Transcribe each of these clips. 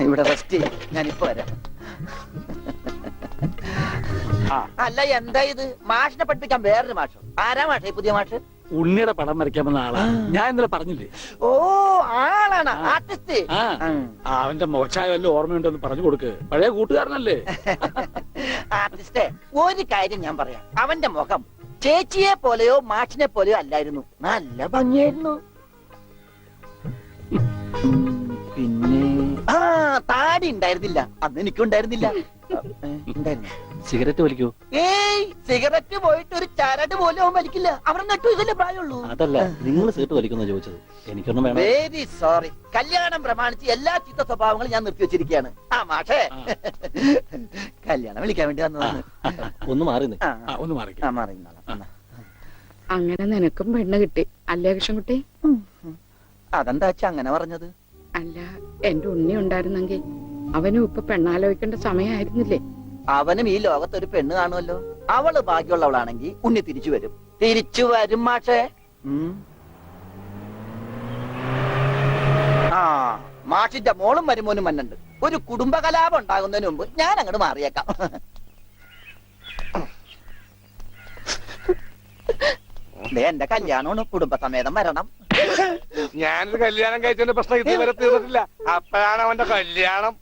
ഇവിടെ റെസ്റ്റ് ഞാനിപ്പോ വരാം. അല്ല എന്താ ഇത്? മാഷിനെ പഠിപ്പിക്കാൻ വേറൊരു മാഷോ? ആരാ മാഷേ പുതിയ മാഷ്? ഉണ്ണിയുടെ പടം വരയ്ക്കാമെന്ന ആളാ. ഞാൻ ഇന്നലെ പറഞ്ഞില്ലേ? ഓ ആളാണ് ആർട്ടിസ്റ്റ്. അവന്റെ മോശമായ വല്ല ഓർമ്മയുണ്ടെന്ന് പറഞ്ഞു കൊടുക്ക്. പഴയ കൂട്ടുകാരനല്ലേ? ആർട്ടിസ്റ്റേ, ഒരു കാര്യം ഞാൻ പറയാം. അവന്റെ മുഖം ചേച്ചിയെ പോലെയോ മാഷിനെ പോലെയോ അല്ലായിരുന്നു. നല്ല ഭംഗിയായിരുന്നു. പിന്നെ താടി ഉണ്ടായിരുന്നില്ല. അന്ന് എനിക്കുണ്ടായിരുന്നില്ല. സിഗരറ്റ് വലിക്കൂ? ഏയ്, സിഗരറ്റ് പോയിട്ട് ഒരു ചരട് പോലും അവൻ വലിക്കില്ല. അവരുടെ നെട്ടു ഇതല്ലേ പ്രായമുള്ളൂ. അതല്ല, നിങ്ങൾ സീറ്റ് വലിക്കുന്ന ചോദിച്ചത്. എനിക്കൊന്നും വേണം. Very sorry. കല്യാണം പ്രമാണിച്ച് എല്ലാ ചീത്ത സ്വഭാവങ്ങളും ഞാൻ നിർത്തി വെച്ചിരിക്കുകയാണ്. ആ മാഷേ, കല്യാണം വിളിക്കാൻ വേണ്ടി വന്നതാണ്. ഒന്ന് മാറി ഒന്ന് മാറി. അങ്ങനെ നിനക്കും പെണ്ണ് കിട്ടി അല്ലേ കൃഷ്ണൻകുട്ടി? അതെന്താ അങ്ങനെ പറഞ്ഞത്? അല്ല, എന്റെ ഉണ്ണി ഉണ്ടായിരുന്നെങ്കിൽ അവനും ഇപ്പൊ പെണ്ണാലോചിക്കേണ്ട സമയമായിരുന്നില്ലേ? അവനും ഈ ലോകത്തൊരു പെണ്ണ് കാണുമല്ലോ. അവള് ഭാഗ്യമുള്ളവളാണെങ്കിൽ ഉണ്ണി തിരിച്ചു വരും. തിരിച്ചു വരും മാഷേ. ആ മാഷിന്റെ മോളും മരുമോനും മന്നുണ്ട്. ഒരു കുടുംബകലാപം ഉണ്ടാകുന്നതിന് മുമ്പ് ഞാൻ അങ്ങോട്ട് മാറിയേക്കാം. എന്റെ കല്യാണമാണ്, കുടുംബസമേതം വരണം. ഞാനൊരു കല്യാണം കഴിച്ചതിന്റെ പ്രശ്നം ഇതുവരെ തീർന്നിട്ടില്ല. അപ്പോഴാണ് അവന്റെ കല്യാണം.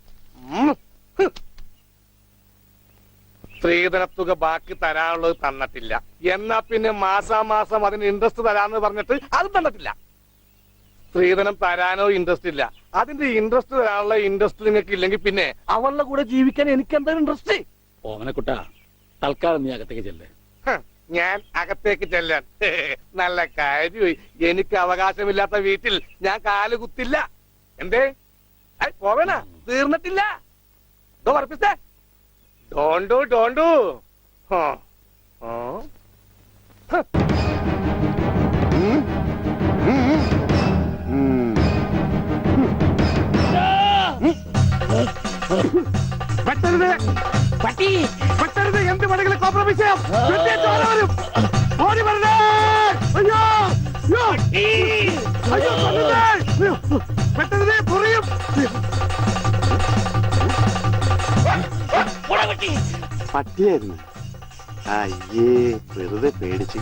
സ്ത്രീധനത്തുക ബാക്കി തരാനുള്ളത് തന്നിട്ടില്ല. എന്നാ പിന്നെ മാസാമാസം അതിന് ഇൻട്രസ്റ്റ് തരാന്ന് പറഞ്ഞിട്ട് അത് തന്നിട്ടില്ല. സ്ത്രീധനം തരാനോ ഇൻട്രസ്റ്റ് ഇല്ല. അതിന്റെ ഇൻട്രസ്റ്റ് തരാനുള്ള ഇൻട്രസ്റ്റ് നിങ്ങൾക്ക് ഇല്ലെങ്കിൽ പിന്നെ അവളുടെ കൂടെ ജീവിക്കാൻ എനിക്ക് എന്താ ഇൻട്രസ്റ്റ്? ഓമനക്കുട്ട, തൽക്കാലം നീ അകത്തേക്ക് ചെല്ലേ. ഞാൻ അകത്തേക്ക് ചെല്ലാൻ നല്ല കാര്യമായി. എനിക്ക് അവകാശമില്ലാത്ത വീട്ടിൽ ഞാൻ കാല് കുത്തില്ല. എന്തേ പോവേണ? തീർന്നിട്ടില്ല. ഡോണ്ടു ഡോണ്ടു. പട്ടി പറ്റരുത്. എന്ത് വേണമെങ്കിലും കോംപ്രമൈസ് ചെയ്യാം. ഓടി വരണേ. അയ്യോ അയ്യോ, പറ്റരുത്. പൊറിയും. പട്ടിയായിരുന്നു. അയ്യേ, വെറുതെ പേടിച്ച്.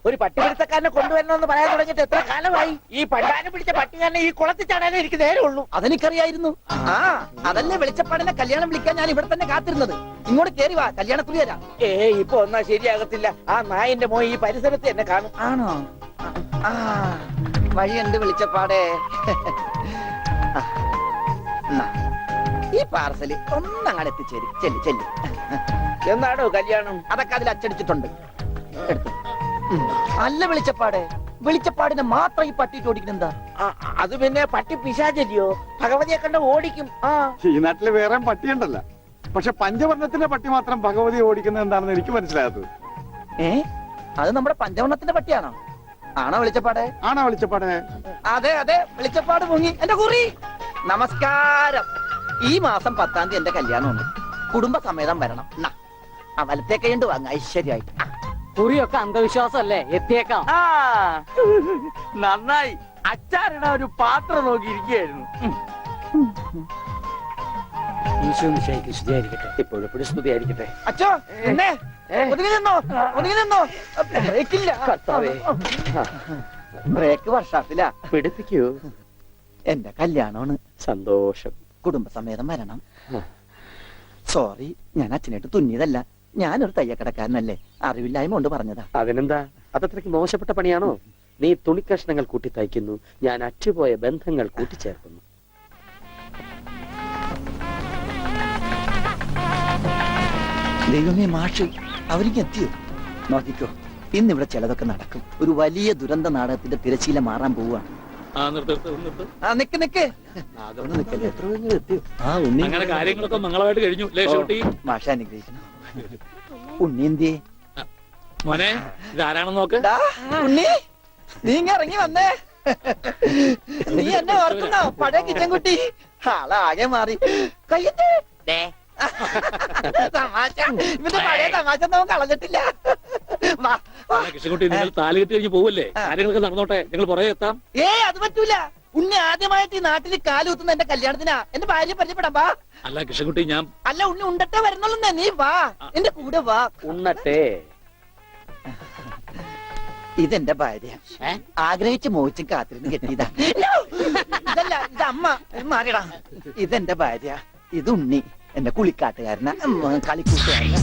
ഒരു പട്ടിപിടുത്തക്കാരനെ കൊണ്ടുവരണമെന്ന് പറയാൻ തുടങ്ങിയിട്ട് എത്ര കാലമായി? ഈ പണ്ടാനം പിടിച്ച പട്ടിക്കാരനെ ഈ കുളത്തിൽ ചാടാനേ എനിക്ക് നേരമുള്ളൂ. അതെനിക്കറിയായിരുന്നു. അതല്ലേ വെളിച്ചപ്പാടിനെ കല്യാണം വിളിക്കാൻ ഞാൻ ഇവിടെ തന്നെ കാത്തിരുന്നത്. ഇങ്ങോട്ട് കേറി വാ, കല്യാണത്തുള്ളി തരാം. ഇപ്പൊ ഒന്നാ ശരിയാകത്തില്ല. ആ നായന്റെ മോൻ ഈ പരിസരത്ത് എന്നെ കാണും. ആണോ? വഴിയുണ്ട് വെളിച്ചപ്പാടേ. ഈ പാർസല് ഒന്നങ്ങാട് എത്തിച്ചേരും. ചെല്ലി ചെല്ലി. എന്നാണോ കല്യാണം? അതൊക്കെ അതിൽ അച്ചടിച്ചിട്ടുണ്ട്. എടുത്തു. അല്ല വെളിച്ചപ്പാടെ, വെളിച്ചപ്പാടിനെ മാത്രം ഈ പട്ടിയിട്ട് ഓടിക്കുന്നെന്താ? അത് പിന്നെ പട്ടി പിശാചല്ലിയോ? ഭഗവതിയെ കണ്ട ഓടിക്കും. ഈ നാട്ടില് വേറെ പട്ടിയുണ്ടല്ല. പക്ഷെ പഞ്ചവർണ്ണത്തിന്റെ പട്ടി മാത്രം ഭഗവതി ഓടിക്കുന്നത് എന്താണെന്ന് എനിക്ക് മനസ്സിലാകാത്തത്. അത് നമ്മുടെ പഞ്ചവർണ്ണത്തിന്റെ പട്ടിയാണോ? ആണോ വെളിച്ചപ്പാടെ? ആണോ വെളിച്ചപ്പാടെ? അതെ അതെ, വെളിച്ചപ്പാട് മുങ്ങി. എന്റെ കുറി നമസ്കാരം. ഈ മാസം 10-ാം തീയതി എന്റെ കല്യാണമുണ്ട്. കുടുംബസമേതം വരണം. ആ വലത്തെ കൈണ്ട് വാങ്ങ ഐശ്വര്യമായിട്ട്. കുറിയൊക്കെ അന്ധവിശ്വാസമല്ലേ? എത്തിയേക്കാം. നന്നായി. അച്ചാറിട ഒരു പാത്രം നോക്കിയിരിക്കുകയായിരുന്നു. ഇപ്പോഴെപ്പോഴും സ്തുതിയായിരിക്കട്ടെ. അച്ഛോ എന്നെ ഒതുങ്ങി നിന്നോ, ഒതുങ്ങി നിന്നോ. ബ്രേക്കില്ല. ബ്രേക്ക് വർഷാപ്പില്ല. പിടിപ്പിക്കൂ. എന്റെ കല്യാണമാണ്. സന്തോഷം. കുടുംബസമേതം വരണം. സോറി, ഞാൻ അച്ഛനായിട്ട് തുന്നിയതല്ല. ഞാനൊരു തയ്യക്കടക്കാരനല്ലേ, അറിവില്ലായ്മ കൊണ്ട് പറഞ്ഞതാ. അതിനെന്താ? അതത്രയ്ക്ക് മോശപ്പെട്ട പണിയാണോ? നീ തുണിക്കഷ്ണങ്ങൾ കൂട്ടി തയ്ക്കുന്നു, ഞാൻ അറ്റുപോയ ബന്ധങ്ങൾ കൂട്ടിച്ചേർക്കുന്നു. ദൈവമേ, മാഷ് അവരിക്ക് എത്തിയോ? നോക്കിക്കോ, ഇന്നിവിടെ ചിലതൊക്കെ നടക്കും. ഒരു വലിയ ദുരന്ത നാടകത്തിന്റെ തിരശീല മാറാൻ പോവാണ്. നിക്ക് നിക്ക്. അങ്ങനെ കാര്യങ്ങളൊക്കെ മംഗളമായിട്ട് കഴിഞ്ഞു. മാഷ അനുഗ്രഹിക്കുന്നു. ഉണ്ണി എന്തിയെ? മോനെ, ഇതാരാണെന്ന് നോക്ക്. ഉണ്ണി, നീ ഇറങ്ങി വന്നേ. നീ എന്നെ ഓർക്കുന്നോ പഴയ കിച്ചൻകുട്ടി ആളാകെ മാറി കയ്യത്തെ തമാശ ഇവന്റെ പഴയ തമാശ നമുക്ക് കളഞ്ഞിട്ടില്ല വാ, വാ. അല്ല കൃഷ്ണൻകുട്ടി നിങ്ങൾ താലി കെട്ടി കഴിഞ്ഞ് പോവല്ലേ കാര്യങ്ങളൊക്കെ നടന്നോട്ടെ ഞങ്ങൾ പുറകെ എത്താം. അത് പറ്റൂല. ഉണ്ണി ആദ്യമായിട്ട് ഈ നാട്ടിൽ കാലുകുത്തുന്ന എന്റെ കല്യാണത്തിനാ. എന്റെ ഭാര്യ പരിചയപ്പെടാം വാ. അല്ല കൃഷ്ണൻകുട്ടി ഞാൻ അല്ല ഉണ്ണി ഉണ്ടട്ടെ വരുന്നുള്ളൂ. നീ വാ എന്റെ കൂടെ വാ. ഉണ്ണട്ടെ. ഇതെന്റെ ഭാര്യ ആഗ്രഹിച്ച് മോഹിച്ചും കാത്തിരുന്ന് കെട്ടിയതാ. ഇതല്ല ഇത് അമ്മ മാറിയടാ. ഇതെന്റെ ഭാര്യ, ഇത് ഉണ്ണി എന്റെ കുളിക്കാട്ടുകാരന കളിക്കൂട്ടുകാരന.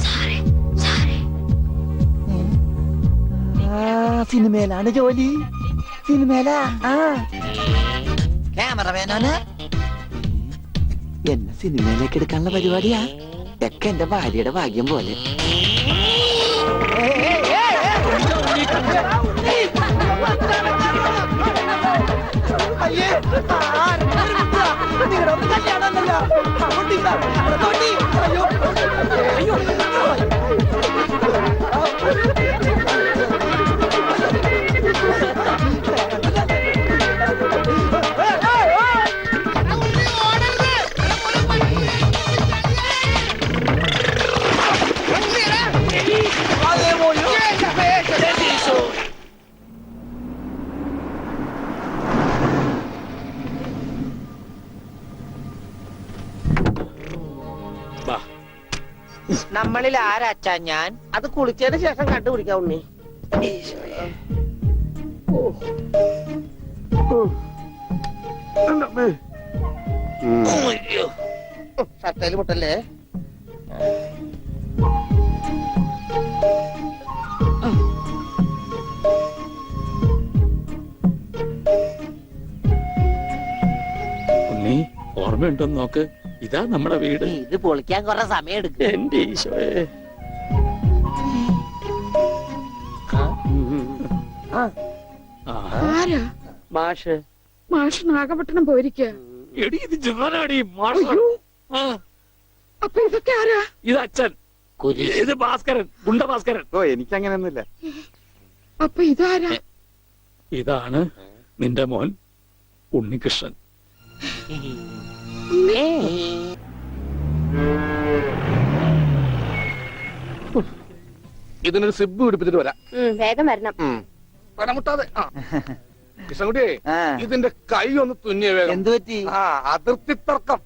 സിനിമയിലാണ് ജോലി. സിനിമയിലാ. ക്യാമറമാനാണ്. എന്നെ സിനിമയിലേക്ക് എടുക്കാനുള്ള പരിപാടിയാ. ഒക്കെ എന്റെ ഭാര്യയുടെ ഭാഗ്യം പോലെ. അയ്യേ നിങ്ങളുടെ കല്യാണമല്ലോ. അയ്യോ അയ്യോ വാ. നമ്മളിൽ ആരാച്ചാ ഞാൻ? അത് കുളിച്ചതിന് ശേഷം കണ്ടുപിടിക്കാം ഉണ്ണി. ഷർട്ടയിൽ പൊട്ടല്ലേ? ഉണ്ണി ഓർമ്മയുണ്ടോന്ന് നോക്ക്. ഇതാ നമ്മുടെ വീട്. ഇത് പൊളിക്കാൻ കുറെ സമയം എടുക്കും. എന്റെ ഈശോയെ. ആ. ആരാ? മാഷ്. മാഷ് നാഗപട്ടണം പോയിരിക്ക. എടി ഇത് ഞാനാടി മാഷ്. ആ, അപ്പൊ ഇതൊക്കെ ആരാ? ഇത് അച്ഛൻ. ഇത് ഭാസ്കരൻ, ഗുണ്ട ഭാസ്കരൻ. ഓ എനിക്കങ്ങനെയൊന്നുമില്ല. അപ്പൊ ഇതാരാ? ഇതാണ് നിന്റെ മോൻ ഉണ്ണികൃഷ്ണൻ. ഇതിനൊരു സിബ് പിടിപ്പിച്ചിട്ട് വരാം. വേഗം വരണം. പനമുട്ടാതെ. കൃഷ്ണൻകുട്ടിയെ ഇതിന്റെ കൈ ഒന്ന് തുന്നിയ വേഗം. എന്തു പറ്റി? അതിർത്തി തർക്കം.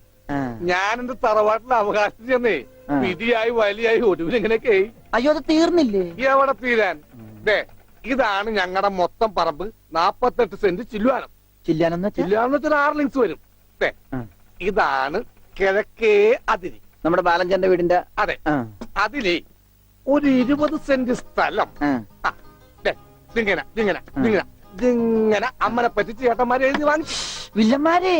ഞാൻ എന്റെ തറവാട്ടിലെ അവകാശം ചെന്നേ വിധിയായി വലിയായി ഒടുവിൽ ഇങ്ങനെയൊക്കെ. അയ്യോ അത് തീർന്നില്ലേ? എവിടെ തീരാൻ? ദേ ഇതാണ് ഞങ്ങളുടെ മൊത്തം പറമ്പ്. 48 സെന്റ് ചില്ലുവാനം. ചില്ലാനെന്ന് വെച്ചാ ചില്ലുവാനം വെച്ചാൽ 6 ലിങ്സ് വരും. ദേ ഇതാണ് കിഴക്കേ അതിരി. നമ്മുടെ ബാലഞ്ചന്റെ വീടിന്റെ. അതെ. അതിലേ ഒരു 20 സെന്റ് സ്ഥലം. ദേ, ഇതിങ്ങനെ ഇതിങ്ങനെ ഇതിങ്ങനെ ഇതിങ്ങനെ അമ്മനെ പറ്റി ചേട്ടന്മാരെ എഴുതി വാങ്ങിച്ചു. വില്ലന്മാരെ.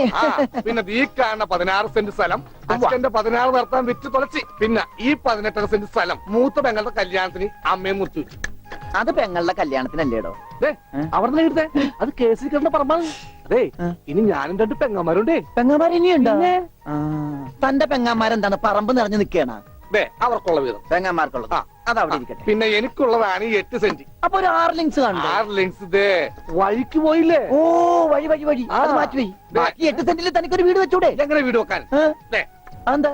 പിന്നെ ഈ കാണുന്ന 16 സെന്റ് സ്ഥലം അച്ഛന്റെ 16 നടത്താൻ വിറ്റ് തുളച്ചി. പിന്നെ ഈ 18 സെന്റ് സ്ഥലം മൂത്ത പെങ്ങളുടെ കല്യാണത്തിന് അമ്മയെ മുറിച്ചു വെച്ചു. അത് പെങ്ങളുടെ കല്യാണത്തിനല്ലേടോ? അവിടെ എഴുതേ അത് കേസിൽ കിടന്ന പറമ്പാണ്. അതെ ഇനി ഞാനും 2 പെങ്ങന്മാരുണ്ടേ. പെങ്ങന്മാർ ഇനിയുണ്ടോ? തന്റെ പെങ്ങന്മാരെന്താണ് പറമ്പ് നിറഞ്ഞു നിൽക്കണ? ദേ അവർക്കുള്ള വീതം പെങ്ങന്മാർക്കുള്ളത്. അതവിടെ ഇരിക്കട്ടെ. പിന്നെ എനിക്കുള്ളതാണ് ഈ 8 സെന്റ്. അപ്പൊ ഒരു 6 ലിങ്സ് കാണും. 6 ലിങ്സ് ദേ വഴിക്ക് പോയില്ലേ? ഓ വഴി വഴി വഴി. അത് മാറ്റി പോയി. ബാക്കി 8 സെന്റിൽ തനിക്കൊരു വീട് വെച്ചൂടെ? എങ്ങനെ വീട് വെക്കാൻ? ദേ അതെന്താ?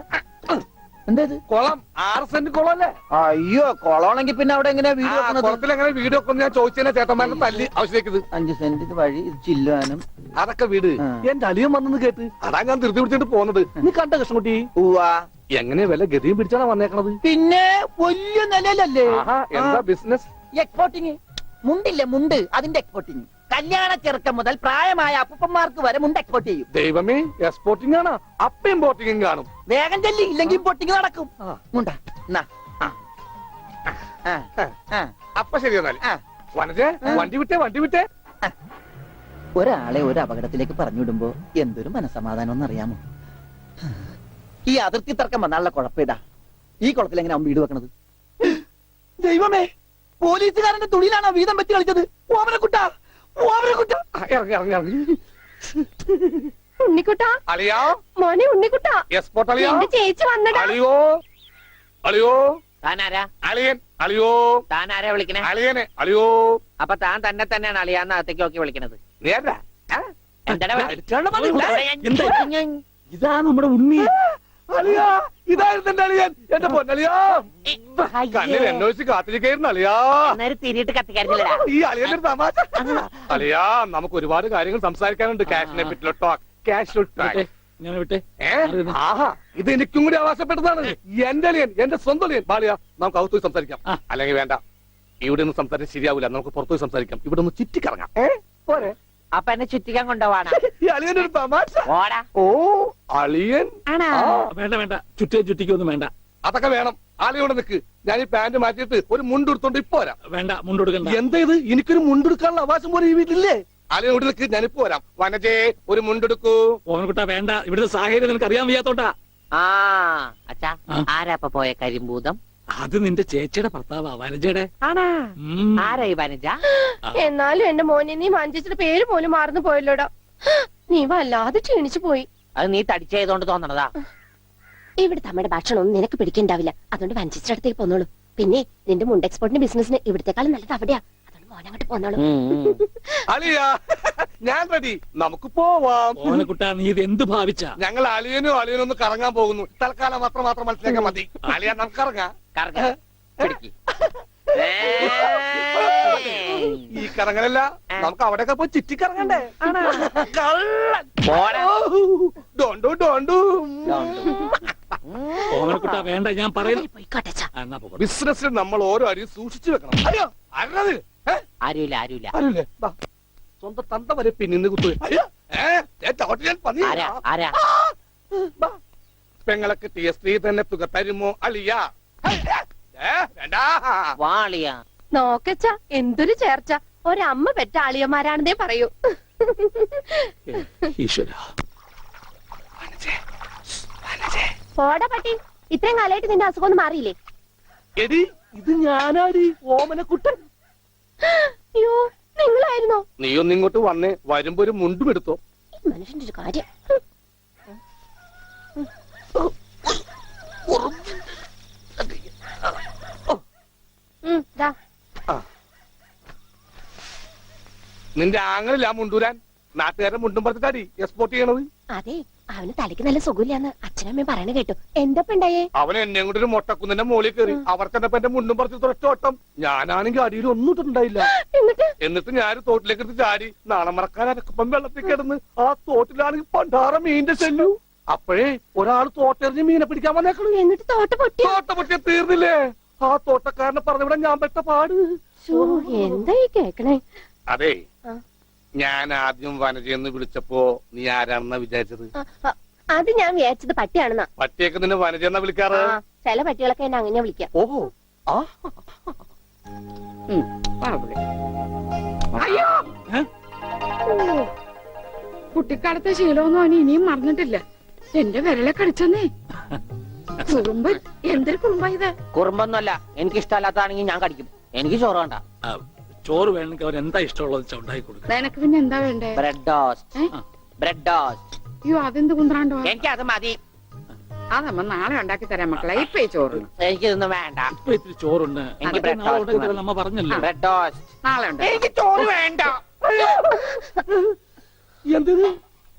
എന്താ ഇത്? കുളം 6 സെന്റ് കുളം അല്ലേ? അയ്യോ കൊളമാണെങ്കിൽ പിന്നെ അവിടെ എങ്ങനെയാ വീട് വെക്കുന്നത്? കുളത്തിൽ എങ്ങനെ വീട് വെക്കും? ഞാൻ ചോദിച്ചതിനെ ചേട്ടന്മാരുടെ തല്ലി ആവശ്യത്തേക്ക്. 5 സെന്റ് ഇത് വഴി, ഇത് ചില്ലുവാനും. അതൊക്കെ വീട് എന്റെ അളിയൻ വന്നെന്ന് കേട്ട് അതാ ഞാൻ ധൃതി പിടിച്ചിട്ട് പോകുന്നത്. നീ കണ്ട കൃഷ്ണൻകുട്ടി എങ്ങനെ വില ഗതിയും പിടിച്ചാണ് വന്നേക്കണത്? പിന്നെ വലിയ നിലയിലല്ലേ? എന്താ ബിസിനസ്? എക്സ്പോർട്ടിങ്. മുണ്ടില്ലേ മുണ്ട്, അതിന്റെ എക്സ്പോർട്ടിങ്. കല്യാണ ചെറുക്കം മുതൽ പ്രായമായ അപ്പൂപ്പന്മാർക്ക് വരെ മുണ്ട് എക്സ്പോർട്ട് ചെയ്യും. ദൈവമേ എക്സ്പോർട്ടിംഗ് ആണ്. അപ്പ ഇമ്പോർട്ടിംഗും കാണും. വേഗം ചെല്ലി, ഇല്ലെങ്കിൽ ഇമ്പോർട്ടിങ് നടക്കും. മുണ്ടാ അപ്പൊ ശരി എന്നാൽ വനജേ വണ്ടി വിട്ടേ വണ്ടി വിട്ടേ. ഒരാളെ ഒരു അപകടത്തിലേക്ക് പറഞ്ഞുവിടുമ്പോ എന്തൊരു മനസമാധാനം എന്നറിയാമോ? ഈ അതിർത്തി തർക്കം വന്നാലുള്ള കുഴപ്പമിതാ. ഈ കുളത്തിൽ എങ്ങനെ അവൻ വീട് വെക്കണത്? ദൈവമേ, പോലീസുകാരന്റെ തുണിയിലാണോ വീതം വെച്ച് കളിച്ചത്? ഓമനക്കുട്ടാ, ഓമനക്കുട്ടാ. ഇറങ്ങി ഇറങ്ങി ഇറങ്ങി. ഉണ്ണിക്കുട്ടാ, അളിയാ മോനെ ഉണ്ണിക്കുട്ടാ, എക്സ്പോർട്ട് അളിയാ. എന്റെ ചേച്ചി വന്നടാ. അളിയോ അളിയോ താനാരാ? അളിയൻ അളിയോ. താനാരാ വിളിക്കണേ? അളിയനെ അളിയോ. അപ്പൊ താൻ തന്നെ തന്നെയാണ് അളിയാന്ന് അകത്തേക്ക് നോക്കി വിളിക്കണത്? നേരാ എന്താടാ എന്താ ഇതാ നമ്മുടെ ഉണ്ണി. അളിയാ ഇതായിരുന്നു എന്റെ അളിയൻ, എന്റെ പൊന്നളിയാ. കണ്ണിൽ എന്നോച്ച് കാത്തിരിക്കായിരുന്നു അളിയാ. തിരിയിട്ട് കത്തിക്കാരില്ലടാ. ഈ അളിയന്റെ ഒരു തമാശ. അളിയാ നമുക്ക് ഒരുപാട് കാര്യങ്ങൾ സംസാരിക്കാനുണ്ട്. ക്യാഷിനെ പറ്റിയുള്ള ടോക്ക്, ക്യാഷ് വിട്ടെ, ഞാൻ വിട്ടെ. ആഹാ ഇത് എനിക്കും കൂടി അവകാശപ്പെട്ടതാണ്. എന്റെ അളിയൻ, എന്റെ സ്വന്തം അളിയൻ. ബാലിയ നമുക്ക് അകത്ത് പോയി സംസാരിക്കാം. അല്ലെങ്കിൽ വേണ്ട, ഇവിടെ നിന്ന് സംസാരിക്കാൻ ശരിയാവില്ല. നമുക്ക് പുറത്തു പോയി സംസാരിക്കാം. ഇവിടെ ഒന്ന് ചുറ്റിക്കറങ്ങാം. പോരെ? അപ്പൊ എന്നെ ചുറ്റിക്കാൻ കൊണ്ടുപോവാണ്. ഈ അളിയന്റെ ഒരു തമാശ. ഓ അളിയൻ. വേണ്ട വേണ്ട, ചുറ്റിക്കൊന്നും വേണ്ട. അതൊക്കെ വേണം. ആളിയോടെ നിൽക്ക്. ഞാൻ ഈ പാന്റ് മാറ്റിയിട്ട് ഒരു മുണ്ടെടുത്തോണ്ട് ഇപ്പൊ വരാം. വേണ്ട, മുണ്ടെടുക്കണ്ട. എന്താ ഇത്? എനിക്കൊരു മുണ്ടെടുക്കാനുള്ള അവകാശം പോലെ ഈ വീട്ടിലില്ലേ? ആളിയോട് നിൽക്ക്, ഞാനിപ്പോ വരാം. വനജേ ഒരു മുണ്ടെടുക്കൂ. ഓനക്കുട്ടാ വേണ്ട, ഇവിടുത്തെ സാഹചര്യം നിനക്ക് അറിയാൻ വയ്യാത്തോട്ടാ. അച്ഛാ ആരാ ഇപ്പൊ പോയ കരിമ്പൂതം? അത് നിന്റെ ചേച്ചിയുടെ ഭർത്താവാ, വനജയുടെ. ആരാ ഈ വനജ? എന്നാലും എന്റെ മോനെ നീ മഞ്ചിച്ചിട്ട് പേര് പോലും മറന്നു പോയല്ലോടാ. നീ വല്ലാതെ ക്ഷീണിച്ചു പോയി. അത് നീ തടിച്ചതുകൊണ്ട് തോന്നണതാ. ഇവിടുത്തെ അമ്മയുടെ ഭക്ഷണം ഒന്നും നിനക്ക് പിടിക്കണ്ടാവില്ല. അതുകൊണ്ട് വഞ്ചിച്ചിട്ട് അടുത്തേക്ക് പോന്നോളൂ. പിന്നെ നിന്റെ മുണ്ട് എക്സ്പോർട്ടിന്റെ ബിസിനസിന് ഇവിടത്തെക്കാളും നല്ലത് അവിടെയാ. അതുകൊണ്ട് മോനങ്ങോട്ട് പോന്നോളൂ. അളിയാ ഞാൻ റെഡി, നമുക്ക് പോവാം. ഓനക്കുട്ടാ നീ ഇത് എന്ത് ഭാവിച്ച? ഞങ്ങൾ അളിയനും അളിയനും ഒന്ന് കറങ്ങാൻ പോകുന്നു. തൽക്കാലം മാത്രം മനസ്സിലാക്കാൻ മതി. അളിയാ നമുക്ക് ഇറങ്ങാം. ഈ കറങ്ങലല്ല, നമുക്ക് അവിടെയൊക്കെ പോയി ചുറ്റിക്കറങ്ങണ്ടേ? ഓനക്കുട്ടാ വേണ്ട, ഞാൻ പറയുന്നു. ബിസിനസ്സിൽ നമ്മൾ ഓരോ അരിയും സൂക്ഷിച്ചു വെക്കണം. അയ്യോ അരുത്. ആരുമില്ല. സ്വന്തം തന്ത വരെ പിന്നിന്ന് കുത്തു. പെങ്ങളൊക്കെ ടി സ്ത്രീ തന്നെ തുക തരുമോ അളിയാ? വാളിയാ നോക്കച്ച എന്തൊരു ചേർച്ച. ഒരമ്മ പെറ്റ ആളിയന്മാരാണെന്നേ പറയൂ. ഈശ്വരാ. പോടാ പട്ടി, ഇത്രയും കാലമായിട്ട് നിന്റെ അസുഖം ഒന്നും മാറിയില്ലേ? എടി ഇത് ഞാനാടി, ഓമനക്കുട്ടൻ. അയ്യോ നിങ്ങളായിരുന്നോ? നീ ഒന്ന് ഇങ്ങോട്ട് വന്നേ. വരുമ്പോ ഒരു മുണ്ടും എടുത്തോ. ഈ മനുഷ്യന്റെ ഒരു കാര്യം. ദാ. നിന്റെ ആങ്ങളില്ല മുണ്ടൂരാൻ. നാട്ടുകാരെ മുണ്ടും പറഞ്ഞിട്ടാടി എക്സ്പോർട്ട് ചെയ്യണത്. അതെ, അവന് തലയ്ക്ക് നല്ല സുഖമില്ലാന്ന് അച്ഛനമ്മയും പറയണ കേട്ടു. എന്തപ്പണ്ടായേ? അവൻ എന്നെ കൊണ്ട് ഒരു മൊട്ടക്കുന്നിന്റെ മോളിൽ കയറി. അവർക്കെന്നപ്പോ എന്റെ മുണ്ടും പറിച്ച് ഒറ്റ ഓട്ടം. ഞാനാണെങ്കിൽ അടിയിൽ ഒന്നും ഇട്ടിട്ടുണ്ടായില്ല. എന്നിട്ട് ഞാൻ തോട്ടിലേക്ക് എടുത്ത് ചാടി. നാളെ മറക്കാൻ അരക്കപ്പം വെള്ളത്തിൽ കിടന്ന് ആ തോട്ടിലാണെങ്കിൽ പണ്ടാറ മീനിന്റെ ചെല്ലു. അപ്പോഴേ ഒരാൾ തോട്ടെറിഞ്ഞ് മീനെ പിടിക്കാൻ വന്നേക്കളു. എന്നിട്ട് തോട്ട പൊട്ടിയ തീർന്നില്ലേ? ആ തോട്ടക്കാരനെ പറഞ്ഞവിടെ ഞാൻ പെട്ട പാട്. എന്തായി കേക്കണേ? അതെ, ഞാൻ ആദ്യം വനജയെന്ന് വിളിച്ചപ്പോ നീ ആരാണെന്നാ വിചാരിച്ചത്? അത് ഞാൻ വിചാരിച്ചത് പട്ടിയാണെന്നാ. പട്ടിയൊക്കെ നിന്നെ വനജയെന്നാ വിളിക്കാറ്? ചില പട്ടികളൊക്കെ എന്നെ അങ്ങനെ വിളിക്കാം. ഓഹോ. കുട്ടിക്കാലത്തെ ശീലമൊന്നും അവന് ഇനിയും മറന്നിട്ടില്ല. എന്റെ വിരലെ കടിച്ചെന്നേ. കുറുമ്പ്, എന്തൊരു കുറുമ്പാ ഇത്? കുറുമ്പൊന്നുമല്ല, എനിക്ക് ഇഷ്ടമല്ലാത്താണെങ്കിൽ ഞാൻ കടിക്കും. എനിക്ക് ചോറ് വേണ്ട. ചോറ് വേണമെങ്കിൽ അവർ എന്താ ഇഷ്ടമുള്ളത് ഉണ്ടാക്കി കൊടുക്കും. നിനക്ക് പിന്നെ എന്താ വേണ്ടേ? Bread toast. അയ്യോ അതെന്ത് കുന്ത്രാണ്ടോ? എനിക്ക് അത് മതി. അതമ്മ നാളെ ഉണ്ടാക്കി തരാം മക്കളെ. ഇപ്പൊ ഈ ചോറ് എനിക്കിതൊന്നും വേണ്ട. ഇപ്പൊ ഇത്തിരി ചോറുണ്ട്. എനിക്ക് ബ്രെഡ് ടോസ്റ്റ് നമ്മ പറഞ്ഞല്ലോ. ബ്രെഡ് ടോസ്റ്റ് നാളെ ഉണ്ട്. എനിക്ക് ചോറ് വേണ്ട. എന്തിന്?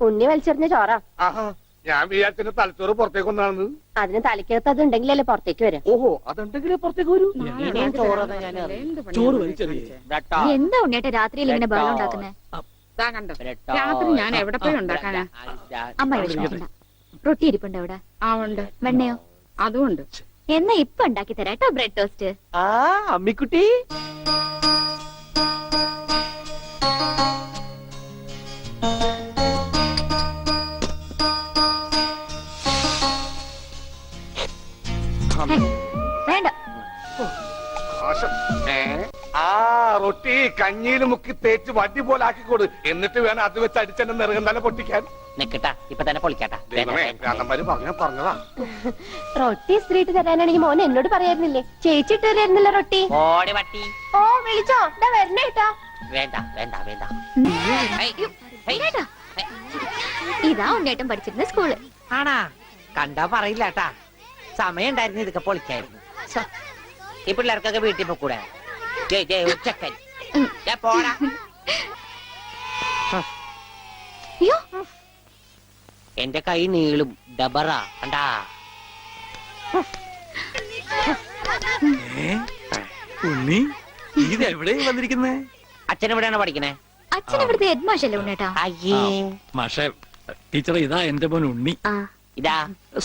ഉണ്ണി വലിച്ചെറിഞ്ഞ ചോറാ. ആഹാ, ഞാൻ വിചാരിച്ചെന്റെ തലച്ചോറ് പുറത്തേക്ക് ഒന്നാണ്. അതിന് തലയ്ക്കകത്ത് അത് ഉണ്ടെങ്കിലല്ലേ പുറത്തേക്ക് വരാം. ഓഹോ, അതുണ്ടെങ്കിലേ പുറത്തേക്ക് വരൂ. ചോറ് വലിച്ചെറിയേ. എന്താ ഉണ്ണിയേട്ട രാത്രിയിൽ ഇങ്ങനെ ബഹളം ഉണ്ടാക്കുന്നേ? കണ്ടോ, രാത്രി ഞാൻ എവിടെ പോയി ഉണ്ടാക്കാനാ? അമ്മ വിഷമിക്കണ്ട. റൊട്ടി ഇരിപ്പുണ്ട് അവിടെ. ആ ഉണ്ട്. വെണ്ണയോ? അതുകൊണ്ട് എന്നാ ഇപ്പൊ ഉണ്ടാക്കി തരാം കേട്ടോ ബ്രെഡ് ടോസ്റ്റ്. അമ്മിക്കുട്ടി. വേണ്ട. റൊട്ടി കഞ്ഞിയിൽ മുക്കി തേച്ച് വടി പോലെ ആക്കിക്കൊടു. എന്നിട്ട് വേണം അത് വെച്ച് അടിച്ചെന്നെ നിറകം തന്നെ പൊട്ടിക്കാൻ. നിക്കട്ടാ, ഇപ്പൊ തന്നെ പൊളിക്കട്ടാ. പറഞ്ഞതാ. റൊട്ടി സ്ത്രീട്ട് തരാനാണെങ്കിൽ മോൻ എന്നോട് പറയായിരുന്നില്ലേ? ചേച്ചിട്ട് തരായിരുന്നില്ല റൊട്ടി. ഓടി വട്ടി. ഓ വിളിച്ചോ? ഇതാ വരണേട്ടാ. വേണ്ട വേണ്ട വേണ്ട. ഇതാ ഉണ്ണേട്ടൻ പഠിച്ചിരുന്ന സ്കൂള്. ആണാ? കണ്ടാ പറയില്ല കേട്ടാ. സമയം ഉണ്ടായിരുന്നു ഇതൊക്കെ പൊളിക്കായിരുന്നു. ഈ പിള്ളേർക്കൊക്കെ വീട്ടിൽ പോക്കൂടെ? ഉച്ചക്കൻ പോടാ. അയ്യോ എന്റെ കൈ നീളും ഡബറ കണ്ടാ. ഉണ്ണി ഇത് എവിടെ വന്നിരിക്കുന്നേ? അച്ഛൻ എവിടെയാണ് പഠിക്കണേ? അച്ഛൻ ഇവിടുത്തെ ഹെഡ് മാഷല്ലേ ഉണ്ണേട്ടാ? അയ്യേ മാഷെ ടീച്ചറെ ഇതാ എന്റെ മോൻ ഉണ്ണി. ഇതാ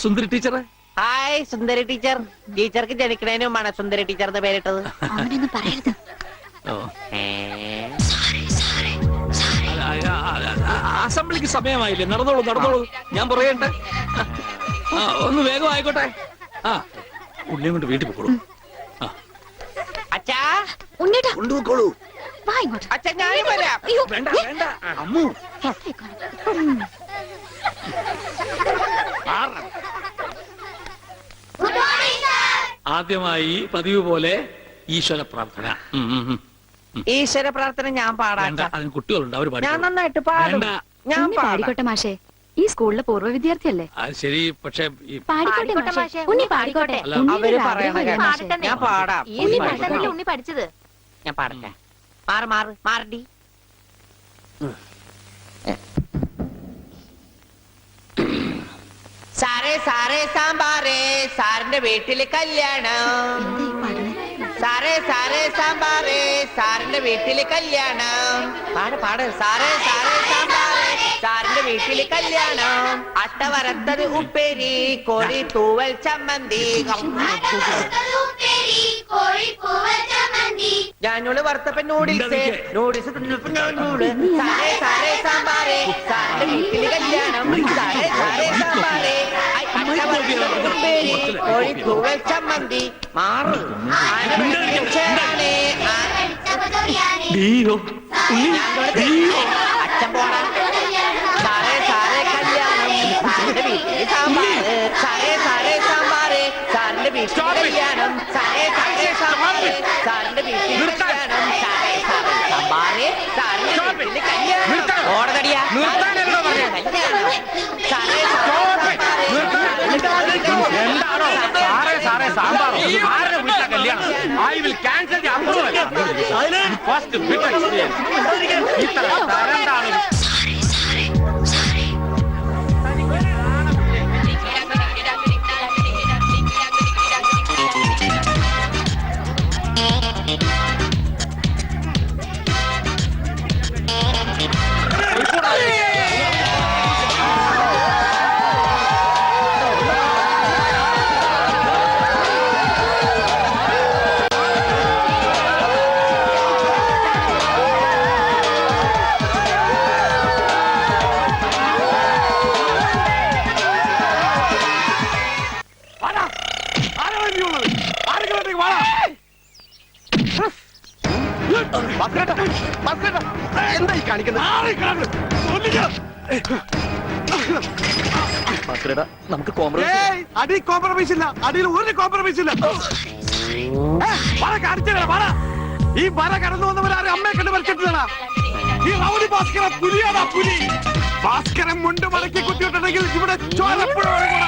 സുന്ദരി ടീച്ചറെ. ഹായ് സുന്ദരി ടീച്ചർ. ടീച്ചർക്ക് ജനിക്കണേന് മുമ്പാണ് സുന്ദരി ടീച്ചർ എന്ന് പേരിട്ടത്. അവനൊന്നും പറയരുത്. ഓ. ഏ? അസംബ്ലിക്ക് സമയമായില്ലേ? നടന്നോളൂ നടന്നോളൂ, ഞാൻ പറയട്ടെ. ഒന്ന് വേഗം ആയിക്കോട്ടെ. ആ ഉണ്ണിയും കൊണ്ട് വീട്ടിൽ പോക്കോളൂ. അച്ഛാ ഉണ്ണേട്ടാ കൊണ്ടുപോക്കോളൂ. വാ ഇങ്ങോട്ട്. അച്ഛൻ ഞാനും വരാം. അയ്യോ വേണ്ട വേണ്ട അമ്മു. ആദ്യമായി പതിവ് പോലെ ഈശ്വര പ്രാർത്ഥന. ഈശ്വര പ്രാർത്ഥന ഞാൻ പാടാം. വേണ്ട, അതിന് കുട്ടികളുണ്ട്, അവർ ഞാൻ നന്നായിട്ട് പാടും. വേണ്ട. ഞാൻ പാടാം. പാടിക്കോട്ടെ മാഷേ, ഈ സ്കൂളിലെ പൂർവ്വ വിദ്യാർത്ഥിയല്ലേ? അത് ശരി, പക്ഷെ പാടിക്കോട്ടെ മാഷേ, ഉണ്ണി പാടിക്കോട്ടെ. അല്ല, അവര് പറയണ കേട്ടോ. മാഷേ. ഞാൻ പാടാം. ഈ പാട്ടല്ലേ ഉണ്ണി പഠിച്ചത്? ഞാൻ പാടട്ടെ. മാറ് മാറ് മാറടി. സാറേ സാറേ സാമ്പാറേ സാറിന്റെ വീട്ടില് കല്യാണം. സാറേ സാറേ സാമ്പാറേ സാറിന്റെ വീട്ടില് കല്യാണം. പാട് പാട്. സാറേ സാറേ സാമ്പാറേ സാറിന്റെ വീട്ടില് കല്യാണം. അട്ട വരത്തത് ഉപ്പേരി കോഴി തൂവൽ ചമ്മന്തി. ഞാനോട് വറുത്തപ്പൻ നൂഡിൽസ് നൂഡിൽസ് സാറേ സാറേ സാമ്പാറേ സാറിന്റെ വീട്ടില് കല്യാണം. സാറേ സാറേ സാമ്പാറേ അട്ട വറുത്തത് ഉപ്പേരി കോഴി തൂവൽ ചമ്മന്തി. മാറ് അച്ഛൻ പോടാ. സാറേ സാറേ കല്യാണം സാറിന്റെ വീട്ടില് സാമ്പാറ്. സാറേ സാറേ സാമ്പാറ് സാറിന്റെ വീട്ടില് കല്യാണം. സാറേ സാറേ സാമ്പാറ് സാറിന്റെ വീട്ടില് കല്യാണം. സാറേ സാറേ സാമ്പാറ് സാറിന്റെ വീട്ടില് കല്യാണം. ഓടതടിയാ കല്യാണം. സാറേ സാറേ സാറേ സാമ്പാറോ ആരുടെ വീട്ടിലെ കല്യാണം? I will cancel the approval. First bit experience. ഇത്ര തരണ്ടാണ്. എന്തായി കാണിക്കുന്നത്? നമുക്ക് കോംപ്രമൈസ്. അടി കോംപ്രമൈസ് ഇല്ല, അടിയിൽ ഒരു കോംപ്രമൈസ് ഇല്ല. ഈ വര കടന്നു വന്നവരാരും അമ്മയെ കണ്ട് വരച്ചിട്ടില്ലടാ. ഈ റൗഡി ഭാസ്കര പുലിയാടാ പുലി. ഭാസ്കരൻ മുണ്ട് മടക്കി കുത്തിയിട്ടുണ്ടെങ്കിൽ ഇവിടെ ചോരപ്പുഴ ഒഴുകണം.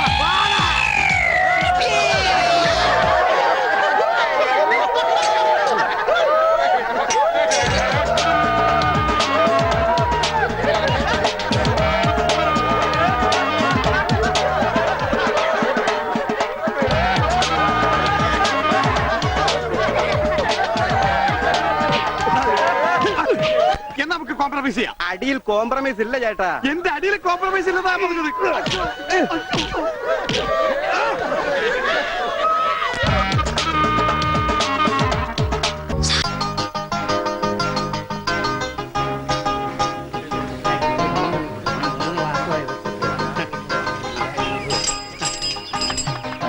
നമുക്ക് കോംപ്രമൈസ് ചെയ്യാം. അടിയിൽ കോംപ്രമൈസ് ഇല്ല ചേട്ടാ. എന്റെ അടിയിൽ കോംപ്രമൈസ് ഇല്ലതാ പറഞ്ഞത്.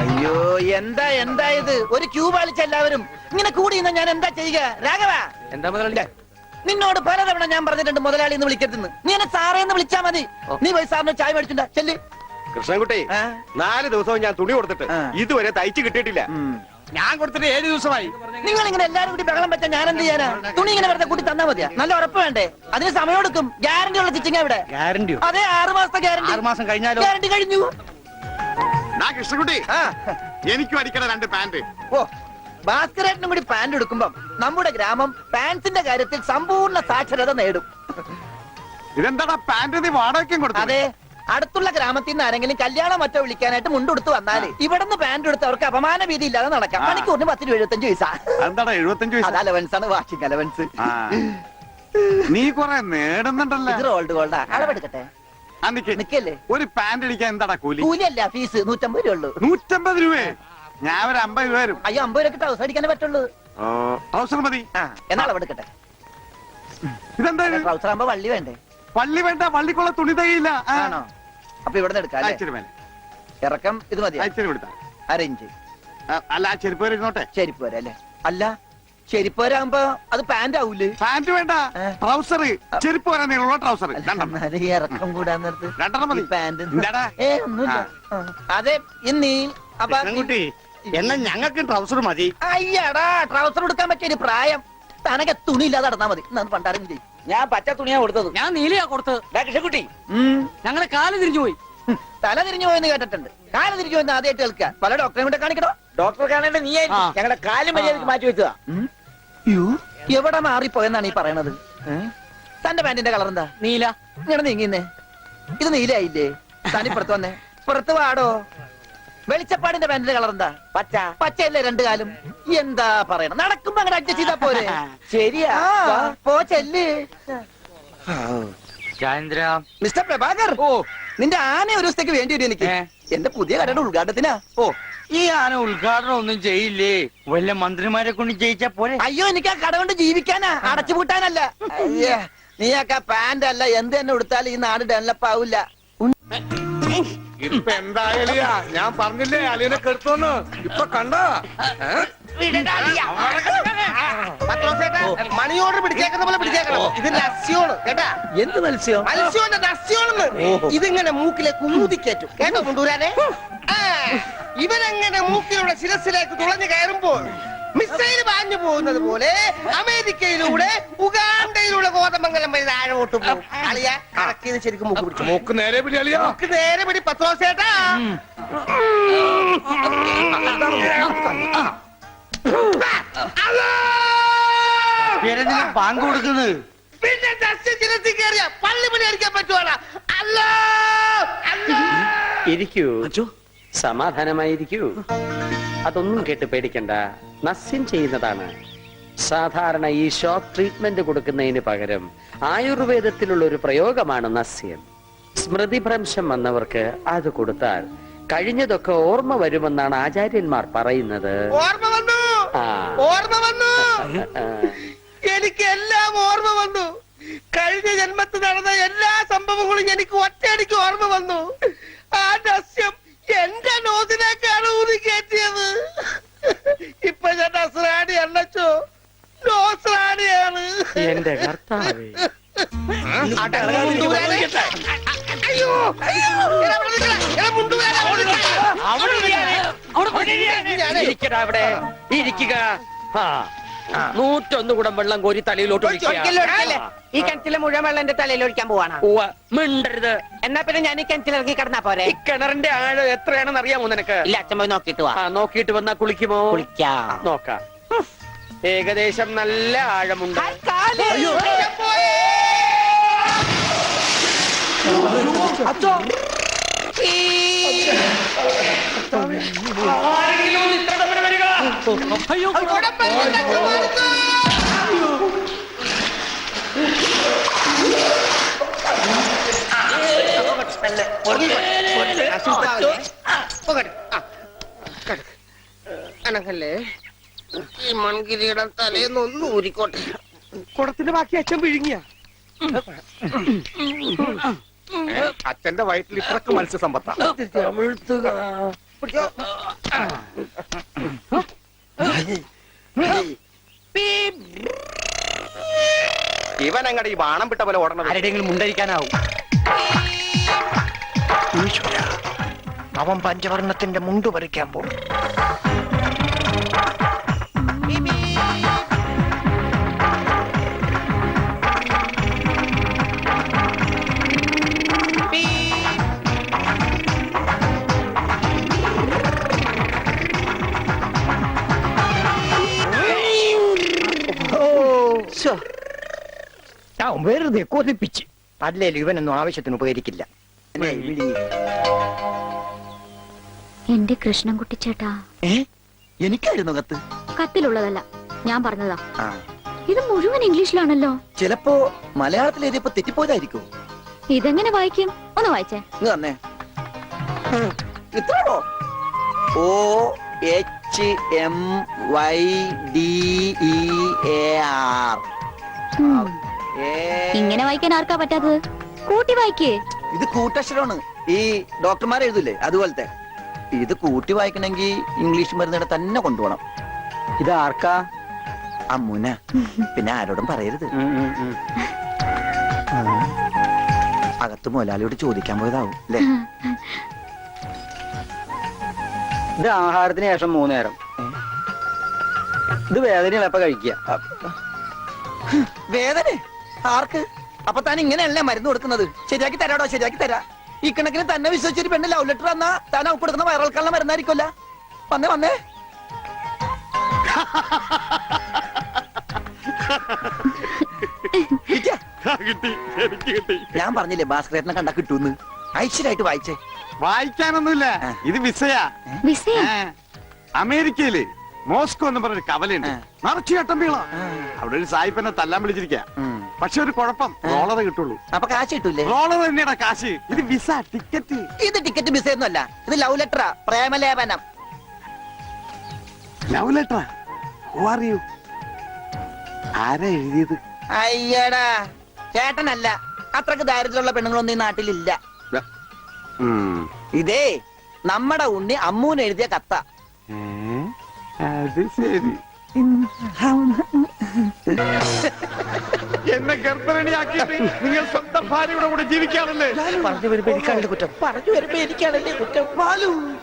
അയ്യോ എന്താ എന്താ ഇത്? ഒരു ക്യൂ പാലിച്ച എല്ലാവരും ഇങ്ങനെ കൂടി നിന്നാ ഞാൻ എന്താ ചെയ്യുക? രാഘവ, എന്താ മുതലാളി? നിന്നോട് പലതവണ ഞാൻ പറഞ്ഞിട്ടുണ്ട് മുതലാളി എന്ന് വിളിക്കരുതെന്ന്. നീ എന്നെ സാറേ എന്ന് വിളിച്ചാ മതി. നീ പോയി സാറിന് ചായ മേടിച്ചിട്ടുണ്ടാ ചെല്ല്. കൃഷ്ണൻകുട്ടി 4 ദിവസവും ഞാൻ തുണി കൊടുത്തിട്ട് ഇതുവരെ തയ്ച്ചു കിട്ടിയിട്ടില്ല. ഞാൻ കൊടുത്തിട്ട് 7 ദിവസമായി. നിങ്ങൾ ഇങ്ങനെ എല്ലാരും കൂടി ബഹളം വെച്ചാൽ ഞാൻ എന്ത് ചെയ്യാനാ? തുണി ഇങ്ങനെ വെറുതെ കൂട്ടി തന്നാ മതിയാ? നല്ല ഉറപ്പ് വേണ്ടേ? അതിന് സമയം എടുക്കും. ഗ്യാരണ്ടി ഉള്ള സ്റ്റിച്ചിങ് ഇവിടെ. ഗ്യാരണ്ടിയോ? അതെ, 6 മാസത്തെ ഗ്യാരണ്ടി. 6 മാസം കഴിഞ്ഞാലോ? ഗ്യാരണ്ടി കഴിഞ്ഞു. കൃഷ്ണൻകുട്ടി, എനിക്കും അടിക്കണ 2 പാന്റ്. ഓ, ഭാസ്കരേട്ടനും കൂടി പാന്റ് എടുക്കുമ്പം നമ്മുടെ ഗ്രാമം പാൻസിന്റെ കാര്യത്തിൽ സമ്പൂർണ്ണ സാക്ഷരത നേടും. ഇതെന്താടാ പാന്റ് നീ വാടകയ്ക്കും കൊടുത്തു? അതെ, അടുത്തുള്ള ഗ്രാമത്തിൽ നിന്ന് ആരെങ്കിലും കല്യാണം മറ്റോ വിളിക്കാനായിട്ട് മുണ്ടെടുത്ത് വന്നാല് ഇവിടുന്ന് പാന്റ് എടുത്ത് അവർക്ക് അപമാന ഭീതി ഇല്ലാതെ നടക്കാം. മണിക്കൂറിന് 10-75 പൈസ. എന്താടാ 75 അത് പൈസ? അലവൻസ് ആണ്, വാഷിംഗ് അലവൻസ്. ആ. നീ കൊറേ നേടുന്നുണ്ടല്ലോ. ഇത് റോൾഡ് ഗോൾഡാ. അളവെടുക്കട്ടെ. നിക്കല്ലേ, ഒരു പാന്റ് അടിക്കാൻ എന്താടാ കൂലി? കൂലിയല്ല, ഫീസ് 150 രൂപ ഉള്ളൂ. 150 രൂപയെ? ഞാൻ ഒരു 50 രൂപ വരും. അയ്യോ, 50 രൂപ ട്രൗസർ അടിക്കാനേ പറ്റുള്ളൂ. ട്രൗസർ മതി. എന്നാ അളവെടുക്കട്ടെ. ഇതെന്താ ഇത്? ട്രൗസർ ആകുമ്പോ വള്ളി വേണ്ടേ? പള്ളി വേണ്ട, പള്ളിക്കുള്ള തുണി തയ്യില്ല. ആണോ? അപ്പൊ ഇവിടെ എടുക്കാം. അയച്ചിട്ട് മേലെ ഇറക്കം ഇത് മതി. അയച്ചിട്ട് വിടുത്താ. അരയിഞ്ച്. അല്ല, ആ ചെരുപ്പ് വരെ ഇരുന്നോട്ടെ. ചെരിപ്പ് വരെ അല്ലേ? അല്ല, ചെരിപ്പ് വരാകുമ്പോ അത് പാന്റ് ആവൂലേ? പാന്റ് വേണ്ട, ട്രൗസർ. ചെരുപ്പ് വരാൻ നീളമുള്ള ട്രൗസർ ഈ ഇറക്കം കൂടാൻ നേരത്ത് 2 മതി. പാന്റ് എന്താടാ? ഒന്നുമില്ല. അതെ, ഇന്നീ അപ്പൊ എന്നാ ഞങ്ങൾക്ക് ട്രൗസർ മതി. അയ്യടാ, ട്രൗസർ എടുക്കാൻ പറ്റിയ പ്രായം. തനക്ക് തുണി ഇല്ലാതെ നടന്നാ മതി. പണ്ടാരും ചെയ്യും. ഞാൻ പച്ച തുണിയാ കൊടുത്തത്. ഞാൻ നീലയാ കൊടുത്തത്. കൃഷ്ണക്കുട്ടി, ഞങ്ങളെ കാല് തിരിഞ്ഞു പോയി. തല തിരിഞ്ഞു പോയെന്ന് കേട്ടിട്ടുണ്ട്. കാല് തിരിഞ്ഞു പോയെന്ന് ആദ്യമായിട്ട് കേൾക്കുക. പല ഡോക്ടറെ കൂടെ കാണിക്കണോ? ഡോക്ടറെ കാണേണ്ട നീ ഞങ്ങളുടെ കാലും മര്യാദക്ക് മാറ്റി വെച്ചതാ. എവിടെ മാറിപ്പോയെന്നാണ് ഈ പറയണത്? തന്റെ പാന്റിന്റെ കളർ എന്താ? നീല. ഇങ്ങനെ നീങ്ങിന്നേ. ഇത് നീലായില്ലേ? തനി പുറത്ത് വന്നേ. പുറത്ത് വാടോ. വെളിച്ചപ്പാടിന്റെ പാന്റിന്റെ കളർ എന്താ? പച്ച. പച്ചയല്ലേ 2 കാലും? എന്താ പറയണം? നടക്കുമ്പോ അങ്ങനെ അഡ്ജസ്റ്റ് ചെയ്താ പോരെ? ശരിയാ, പോ ചെല്ല്. മിസ്റ്റർ പ്രഭാകർ, നിന്റെ ആന ഒരു ദിവസത്തേക്ക് വേണ്ടി വരും എനിക്ക്. എന്റെ പുതിയ കടയുടെ ഉദ്ഘാടനത്തിനാ. ഈ ആന ഉദ്ഘാടനം ഒന്നും ചെയ്യില്ലേ? വല്ല മന്ത്രിമാരെ കൊണ്ട് ജയിച്ചാ പോലെ. അയ്യോ, എനിക്ക് ആ കട കൊണ്ട് ജീവിക്കാനാ, അടച്ചുപൂട്ടാനല്ല. അയ്യേ, നീയൊക്കെ പാന്റ് അല്ല എന്ത് തന്നെ ഉടുത്താലും ഈ നാട് ഡെവലപ്പ് ആവില്ല. ഇപ്പൊ എന്താ അലിയ? ഞാൻ പറഞ്ഞില്ലേ അലിയനെ കെടുത്തോന്ന്. ഇപ്പൊ കണ്ട മണി ഓർഡർ പിടിച്ചേക്കുന്ന പോലെ പിടിച്ചേക്കണം. ഇത് ലസ്യോണ് കേട്ടാ. എന്ത് മത്സ്യം? മത്സ്യോന്റെ ലസ്യോണെന്ന്. ഇതിങ്ങനെ മൂക്കിലേക്ക് ഊതിക്കേറ്റും കേട്ടോ കൊണ്ടുവരാനെ. ഇവനങ്ങനെ മൂക്കിലൂടെ ശിരസിലേക്ക് തുളഞ്ഞു കയറുമ്പോൾ മിസൈൽ പാഞ്ഞു പോകുന്നത് പോലെ അമേരിക്കയിലൂടെ ഉഗാണ്ടയിലൂടെ കോതമംഗലം വഴി താഴോട്ട് പോകും. അളിയ കറക്കിയത് ശരിക്കും മൂക്ക് പിടിച്ചു. മൂക്ക് നേരെ പിടി അലിയ. മൂക്ക് നേരെ പിടി പത്രോസേട്ടാ. ബാങ്ക് കൊടുക്കുന്നത് പിന്നെ ശിരസിൽ കയറിയ പള്ളി പണി അടിക്കാൻ പറ്റുവാണ്. അല്ലോ ഇരിക്കൂ, സമാധാനമായിരിക്കൂ. അതൊന്നും കേട്ട് പേടിക്കണ്ട, നസ്യം ചെയ്യുന്നതാണ്. സാധാരണ ഈ ഷോക്ക് ട്രീറ്റ്മെന്റ് കൊടുക്കുന്നതിന് പകരം ആയുർവേദത്തിലുള്ള ഒരു പ്രയോഗമാണ് നസ്യം. സ്മൃതിഭ്രംശം വന്നവർക്ക് അത് കൊടുത്താൽ കഴിഞ്ഞതൊക്കെ ഓർമ്മ വരുമെന്നാണ് ആചാര്യന്മാർ പറയുന്നത്. ഓർമ്മ വന്നു, ഓർമ്മ വന്നു. എനിക്ക് എല്ലാം ഓർമ്മ വന്നു. കഴിഞ്ഞ ജന്മത്തിൽ നടന്ന എല്ലാ സംഭവങ്ങളും എനിക്ക് ഒറ്റയടിക്ക് ഓർമ്മ വന്നു. ആ നസ്യം എന്റെ നോസിലേക്കാണ് ഊതി കയറ്റിയത്. ഇപ്പൊ ഞാൻ നസ്രാണി അല്ലച്ചോ, നോസ്രാണിയാണ്. എന്റെ കർത്താവേ. അവിടെ ഇരിക്കുക. 101 കുടം വെള്ളം കോരി തലയിലോട്ട് ഈ കിണറ്റിലെ മുഴുവൻ വെള്ളം എന്റെ തലയിൽ ഒഴിക്കാൻ പോവാണ്. മിണ്ടരുത്. എന്നാ പിന്നെ ഞാൻ ഈ കിണറ്റിലിറങ്ങി കിടന്നാ പോരെ? ഈ കിണറിന്റെ ആഴം എത്രയാണെന്ന് അറിയാമോ നിനക്ക്? ഇല്ല, അച്ഛൻ പോയി നോക്കിട്ട് വാ. നോക്കിയിട്ട് വന്നാ കുളിക്കുമോ? കുളിക്കാം. നോക്കാം. ഏകദേശം നല്ല ആഴമുണ്ട്. അയ്യോ, അനങ്ങല്ലേ, ഈ മൺകിരിയുടെ തലേന്നൊന്നും ഊരിക്കോട്ടെ. കുടത്തിന്റെ ബാക്കി അച്ഛൻ വിഴുങ്ങിയ. അച്ഛന്റെ വയറ്റിൽ ഇത്രക്ക് മത്സ്യസമ്പത്താ. ഇവൻ അങ്ങടെ ഈ ബാണം വിട്ട പോലെ ഓടണം. ആരുടെയെങ്കിലും മുണ്ടരിക്കാനാവും. അവൻ പഞ്ചവർണ്ണത്തിന്റെ മുണ്ട് പറിക്കാൻ പോകും. വെറുതെ കൊതിപ്പിച്ച് അല്ലേലും ഇവനൊന്നും ആവശ്യത്തിന് ഉപകരിക്കില്ല. എന്റെ കൃഷ്ണൻകുട്ടി ചേട്ടാ. എനിക്കായിരുന്നു കത്ത്. കത്തിലുള്ളതല്ല, ഞാൻ പറഞ്ഞതാ. ആ, ഇത് മുഴുവൻ ഇംഗ്ലീഷിലാണല്ലോ. ചിലപ്പോ മലയാളത്തിൽ എഴുതിയപ്പോ തെറ്റിപ്പോയതായിരിക്കും. ഇതെങ്ങനെ വായിക്കും? ഒന്ന് വായിച്ചേ. ഇങ്ങ് തന്നെ ഇത്രയോ? OHMYDEAR. ഇങ്ങനെ വായിക്കാൻ ആർക്കാ പറ്റാത്തത്? കൂട്ടി വായിക്കേ. ഇത് കൂട്ടക്ഷരമാണ്. ഈ ഡോക്ടർമാർ എഴുതൂലേ അതുപോലത്തെ. ഇത് കൂട്ടി വായിക്കണമെങ്കിൽ ഇംഗ്ലീഷ് മരുന്നിടെ തന്നെ കൊണ്ടുപോകണം. ഇത് ആർക്കാ? അമ്മൂന. പിന്നെ ആരോടും പറയരുത്. അകത്ത് മുതലാളിയോട് ചോദിക്കാൻ പോയതാവും അല്ലേ? ഇത് ആഹാരത്തിന് ശേഷം 3 നേരം. ഇത് വേദനയുള്ള എപ്പ കഴിക്കുക. വേദന ആർക്ക്? അപ്പൊ താൻ ഇങ്ങനെയല്ലേ മരുന്ന് കൊടുക്കുന്നത്? ശരിയാക്കി തരാടോ, ശരിയാക്കി തരാ. ഈ കണക്കിന് തന്നെ വിശ്വസിച്ചൊരു പെണ്ണ് ലവ് ലെറ്റർ തന്നാ താൻ അവൾക്ക് കൊടുക്കുന്ന വയറിളക്കാനുള്ള മരുന്നായിരിക്കുമല്ല. വന്നേ വന്നേ. ഇരിക്ക. ഞാൻ പറഞ്ഞില്ലേ ഭാസ്കരേട്ടനെ കണ്ടാ കിട്ടൂന്ന്. ഐശ്വര്യമായിട്ട് വായിച്ചേ. വായിക്കാനൊന്നുമില്ല, ഇത് വിസയാ. വിസയാ? അമേരിക്കയില് മോസ്കോ എന്ന് പറഞ്ഞൊരു കവലയുണ്ട്. നിറച്ചു ചട്ടമ്പികളാ. അവിടെ ഒരു സായിപ്പനെ തല്ലാൻ വിളിച്ചിരിക്ക. പക്ഷെ ഒരു കുഴപ്പം, റോളറ് കിട്ടുള്ളൂ. അപ്പൊ കാശ് കിട്ടൂലേ? റോളർ തന്നെയാ കാശ്. ഇത് വിസ, ടിക്കറ്റ്. ഇത് ടിക്കറ്റ് മിസ്സൊന്നും അല്ല. ഇത് ലവ് ലെറ്ററാ, പ്രേമലേപനം. ലവ് ലെറ്ററാ? Who are you? ആരാ എഴുതിയത്? അയ്യടാ, ചേട്ടനല്ല. അത്രക്ക് ദാരിദ്ര്യമുള്ള പെണ്ണുങ്ങളൊന്നും ഈ നാട്ടിലില്ല. ഇതേ നമ്മുടെ ഉണ്ണി അമ്മൂന് എഴുതിയ കത്ത. അത് ശരി. എന്നെ ഗർഭിണിയാക്കിയിട്ട് നിങ്ങൾ സ്വന്തം ഭാര്യയുടെ കൂടെ ജീവിക്കാണല്ലേ? പറഞ്ഞു വരുമ്പോ എനിക്കാണല്ലേ കുറ്റം.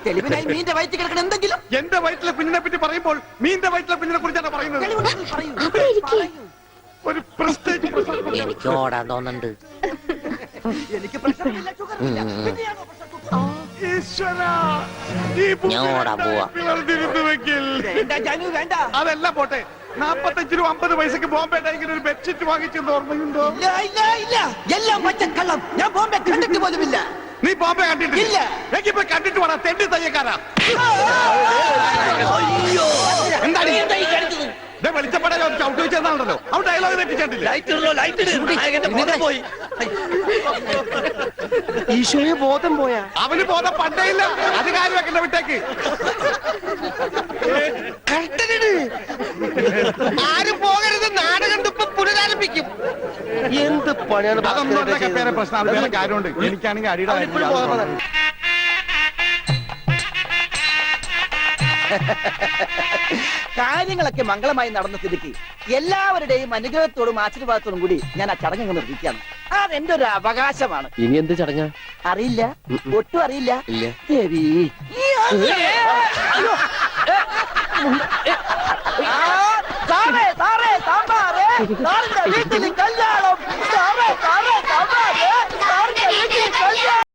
തെളിവിനായി മീന്റെ വയറ്റിൽ കിടക്കണം എന്തെങ്കിലും. എന്റെ വയറ്റിലെ കുഞ്ഞിനെ പറ്റി പറയുമ്പോൾ മീന്റെ വയറ്റിലെ കുഞ്ഞിനെ കുറിച്ചാണ് പറയുന്നത്. അവിടെ ഇരിക്കേ. ഒരു പ്രസ്റ്റേജ്. എനിക്ക് ഓടാൻ തോന്നുന്നുണ്ട്. എനിക്ക് പ്രശ്നമില്ല, ഷുഗറില്ല. ഈശ്വരാ, ഈ ഞാൻ ഓടാൻ പോവാ. പിളർന്നിരുന്നു വെക്കിൽ. വേണ്ട ജാനു, വേണ്ട. അതെല്ലാം പോട്ടെ, 45 രൂപ 50 പൈസക്ക് ബോംബെ ഇങ്ങനെ ഒരു ബെഡ്ഷീറ്റ് വാങ്ങിച്ചെന്ന് ഓർമ്മയുണ്ടോ? ഇല്ല ഇല്ല ഇല്ല, എല്ലാം പച്ചക്കള്ളം. ഞാൻ ബോംബെ കണ്ടിട്ട് പോലുമില്ല. നീ ബോംബെ കണ്ടിട്ടില്ല? ഇല്ല. എനിക്കിപ്പോ കണ്ടിട്ട് വേണം. തെണ്ടി തയ്യക്കാരാ. എന്താണ് വെളിച്ചപ്പെടാൻ ചവിട്ടി വെച്ചെന്നാണല്ലോ. അവൻ ഡയലോഗ് തെറ്റിച്ചിട്ടില്ല. ഈശോയെ ബോധം പോയാ? അവന് ബോധം പണ്ടേ ഇല്ല. അത് കാര്യം വെക്കണ്ട, വിട്ടേക്ക്. ആരും പോകരുത്, നാട് കണ്ടിപ്പോ പുനരാരംഭിക്കും. എന്ത് പണിയാണ്? അതൊന്നും പേരെ പ്രശ്നം. അത് വേറെ കാര്യമുണ്ട്. എനിക്കാണെങ്കിൽ അടിയുടെ കാര്യങ്ങളൊക്കെ മംഗളമായി നടന്ന സ്ഥിതിക്ക് എല്ലാവരുടെയും അനുഗ്രഹത്തോടും ആശീർവാദത്തോടും കൂടി ഞാൻ ആ ചടങ്ങ് നിർവഹിക്കാണ്. അതെന്റെ ഒരു അവകാശമാണ്. ഇനി എന്ത് ചടങ്ങാ? അറിയില്ല, ഒട്ടും അറിയില്ല. ഇല്ല. ദേവി. സാറേ സാറേ സാമ്പാറേ, സാറിന്റെ വീട്ടിൽ കല്യാണം. സാറേ സാറേ സാമ്പാറേ.